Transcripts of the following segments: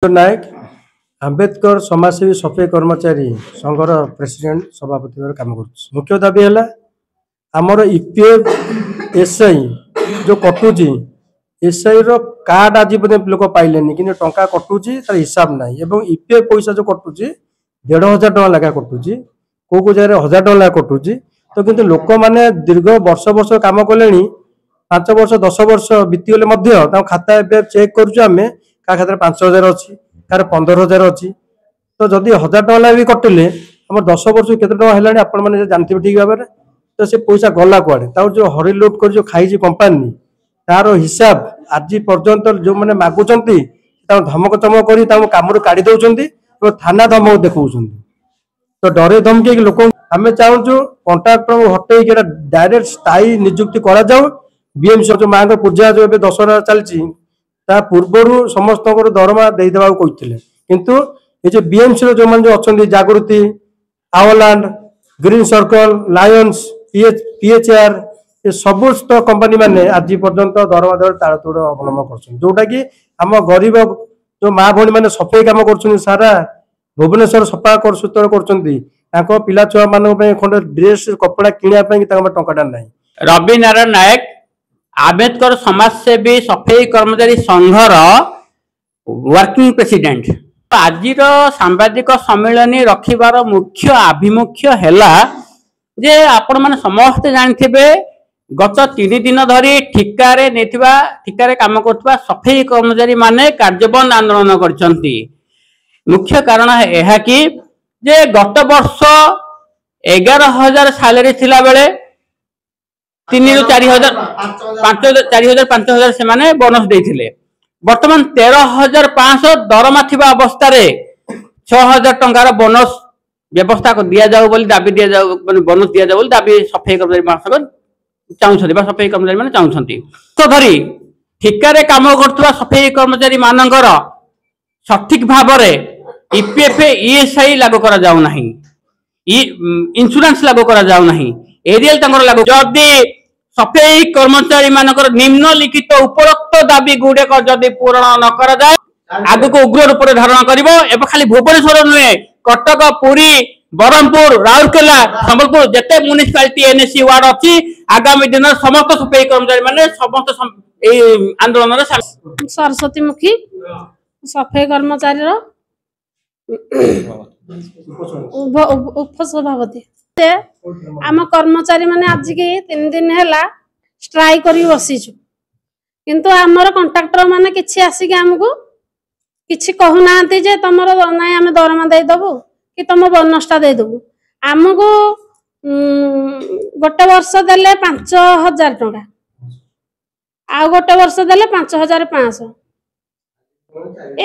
नायक आंबेडकर समाजसेवी सफाई कर्मचारी संघर प्रेसिडेंट सभापति भाव काम कर मुख्य दाबी है आमर ईपीएफ एसआई जो कटुची एसआई कार्ड आज लोक पाइले कि टंका कटुची तार हिसाब ना ईपीएफ पैसा जो कटुची 1500 टका लेखा कटुची को जगह 1000 टका लेखा कटुची तो किंतु लोक मैंने दीर्घ वर्ष वर्ष काम कले 5 वर्ष 10 वर्ष बीतीगले खाता चेक करें क्या खाते 5000 अच्छी कार 15000 अच्छी तो जदि 1000 टका भी कटिले आम 10 वर्ष केते टका है आपण मैंने जानते ठीक भाव तो से पैसा गला कुआड़े जो हरी लुट कर जो खाई कंपानी तार हिसाब आज पर्यंत जो मैंने मागुंट धमक चमक कर कम काढ़ी दौरान थाना धमक देखा तो डरे धमकी लोक आम चाहूँ कंट्राक्टर हटे डायरेक्ट स्थायी नियुक्ति करा बीएमसी जो माँ पूजा जो दशहरा चलती पूर्वर समस्त दरमा देदेवा कहते किंतु ये जो बीएमसी जो मैंने जो अच्छा जागृति आवलैंड ग्रीन सर्कल लायंस पीएचआर ये समस्त कंपनी मैंने आज पर्यंत दरमा दर ताड़तोड़ अवलम्बन कर जोटा कि आम गरीब जो माँ भौणी मैंने सफाई काम कर सारा भुवनेश्वर सफा कर सुतर कर पिला छुआ मान खंडे ड्रेस कपड़ा किनापी टाटा ना। रवि नारायण नायक आंबेडकर समाजसेवी सफाई कर्मचारी संघर वर्किंग प्रेसिडेंट आज सांबादिक सम्मेलन रखिबार मुख्य आभिमुख्य हैला जे आपण माने समस्त जानथिबे गत 3 दिन धरी ठिकारे काम करथबा सफाई कर्मचारी माने कार्यबंद आंदोलन करछंती। मुख्य कारण है कि जे गत वर्ष 11,000 सैलरी थिला बेले 3 ରୁ 4,000 5,000 से माने बोनस देथिले वर्तमान 13,500 दरमा थिबा अवस्था रे 6,000 टंकार बोनस व्यवस्था को दिया जाऊ बोली दाबी दिया जाऊ माने बोनस दिया जाऊ बोली दाबी सफाई कर्मचारी मानक चाहूछथि बा सफाई कर्मचारी माने चाहूछथि तो धरी ठिकारे काम करथबा सफाई कर्मचारी मानकर सठिक भाव रे ईपीएफ ईएसआई लागू करा जाऊ नाही इंश्योरेंस लागू करा जाऊ नाही एरियल तंगर लागू जदि सफाई कर्मचारी मानकर निम्नलिखित उपरोक्त दाबी गुड़िक जदि पूरण न करा जाए आगु को उग्र रूप से धारण करिवो एबे खाली भुवनेश्वर नुहे कटक पुरी बरहमपुर राउरकेला संबलपुर जते म्युनिसिपालिटी एनएससी वार्ड अछि आगामी दिन समस्त सफाई कर्मचारी माने समस्त आंदोलन रे सरस्वती मुखी सफाई कर्मचारी रो उपसभापति आम कर्मचारी माने आज के 3 दिन है स्ट्राइक कर बसीचु किंतु आमर कंट्राक्टर माने किछि आसिक हमको किछि कहू नांती जे तमरो नाय आमे दरमा दे दबु कि तम बोनसटा दे दबु हमको गोटे वर्ष देले 5,000 टका आ गोटे वर्ष देले 5,500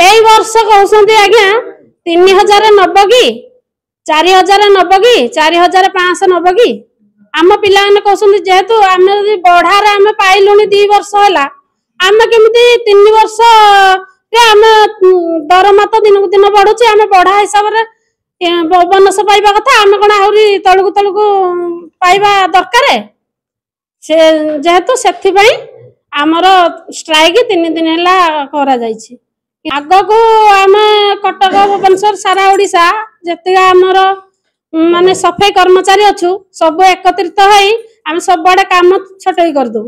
एई वर्ष कहउसंती आज्ञा 3,000 नब कि 4,000 नब कि 4,500 नब कि आम पिला कहते जेहेतु आम बढ़ार आम पाइलुनी 2 वर्ष है आम केमी 3 वर्ष आम दरमा तो दिन को दिन बढ़ुचे आम बढ़ा हिसाब से बोनस पाइबा कथा आम कौन आहरी तलू तलू पाइबा दरकार से जेहेतु से आमर स्ट्राइक 3 दिन है करा जाइछि आग को आम कटक भुवनेश्वर सारा ओडिशा जति आमर माने सफाई कर्मचारी अच्छु सब एकत्रित होई आम सब आड़े काम छटई कर दो।